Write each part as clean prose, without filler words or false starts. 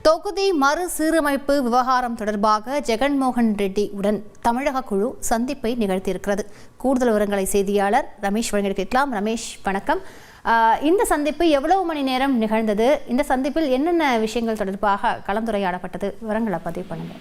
தொகுதி மறுசீரமைப்பு விவகாரம் தொடர்பாக ஜெகன்மோகன் ரெட்டி உடன் தமிழக குழு சந்திப்பை நிகழ்த்தியிருக்கிறது. கூடுதல் விவரங்களை செய்தியாளர் ரமேஷ் வழங்கி கேட்கலாம். ரமேஷ், வணக்கம். இந்த சந்திப்பு எவ்வளவு மணி நேரம் நிகழ்ந்தது? இந்த சந்திப்பில் என்னென்ன விஷயங்கள் தொடர்பாக கலந்துரையாடப்பட்டது? விவரங்களை பதிவு பண்ணுங்க.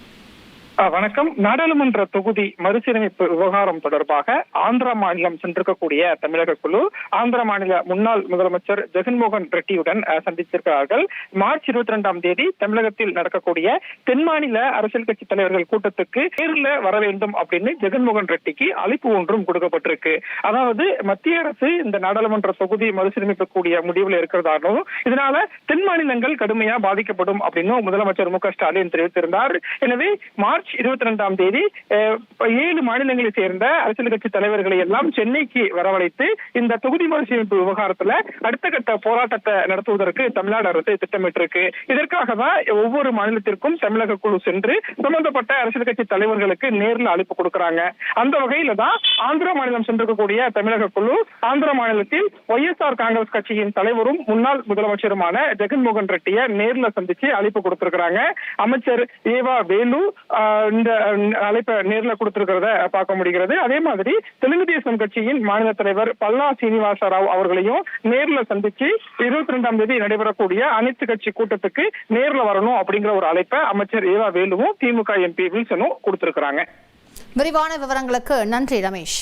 வணக்கம். நாடாளுமன்ற தொகுதி மறுசீரமைப்பு விவகாரம் தொடர்பாக ஆந்திரா மாநிலம் சென்றிருக்கக்கூடிய தமிழக குழு ஆந்திர மாநில முன்னாள் முதலமைச்சர் ஜெகன்மோகன் ரெட்டியுடன் சந்தித்திருக்கிறார்கள். மார்ச் 22ஆம் தேதி தமிழகத்தில் நடக்கக்கூடிய தென் மாநில அரசியல் கட்சி தலைவர்கள் கூட்டத்துக்கு நேரில் வர வேண்டும் அப்படின்னு ஜெகன்மோகன் ரெட்டிக்கு அழைப்பு ஒன்றும் கொடுக்கப்பட்டிருக்கு. அதாவது மத்திய அரசு இந்த நாடாளுமன்ற தொகுதி மறுசீரமைப்பு கூடிய முடிவில் இருக்கிறதாகவும் இதனால தென் மாநிலங்கள் கடுமையா பாதிக்கப்படும் அப்படின்னு முதலமைச்சர் மு க ஸ்டாலின் தெரிவித்திருந்தார். எனவே மார்ச் 22ஆம் தேதி 7 மாநிலங்களை சேர்ந்த அரசியல் கட்சி தலைவர்களை எல்லாம் சென்னைக்கு வரவழைத்து இந்த தொகுதி மறுசீரமைப்பு விவகாரத்துல அடுத்த கட்ட போராட்டத்தை நடத்துவதற்கு தமிழ்நாடு அரசு திட்டமிட்டிருக்கு. இதற்காக தான் ஒவ்வொரு மாநிலத்திற்கும் தமிழக குழு சென்று சம்பந்தப்பட்ட அரசியல் கட்சி தலைவர்களுக்கு நேரில் அழைப்பு கொடுக்கறாங்க. அந்த வகையில தான் ஆந்திர மாநிலம் சென்றிருக்கக்கூடிய தமிழக குழு ஆந்திர மாநிலத்தில் ஒய்எஸ்ஆர் காங்கிரஸ் கட்சியின் தலைவரும் முன்னாள் முதலமைச்சருமான ஜெகன்மோகன் ரெட்டியை நேரில் சந்திச்சு அழைப்பு கொடுத்திருக்கிறாங்க. அமைச்சர் ஏவா வேலு இந்த அழைப்பை நேரில் கொடுத்திருக்கிறத பார்க்க முடிகிறது. அதே மாதிரி தெலுங்கு தேசம் கட்சியின் மாநில தலைவர் பல்லா சீனிவாச ராவ் அவர்களையும் நேரில் சந்திச்சு 22ஆம் தேதி நடைபெறக்கூடிய அனைத்து கட்சி கூட்டத்துக்கு நேரில் வரணும் அப்படிங்கிற ஒரு அழைப்பை அமைச்சர் ஏவா வேலுவும் திமுக எம்பி வில்சனும் கொடுத்திருக்கிறாங்க. விரிவான விவரங்களுக்கு நன்றி ரமேஷ்.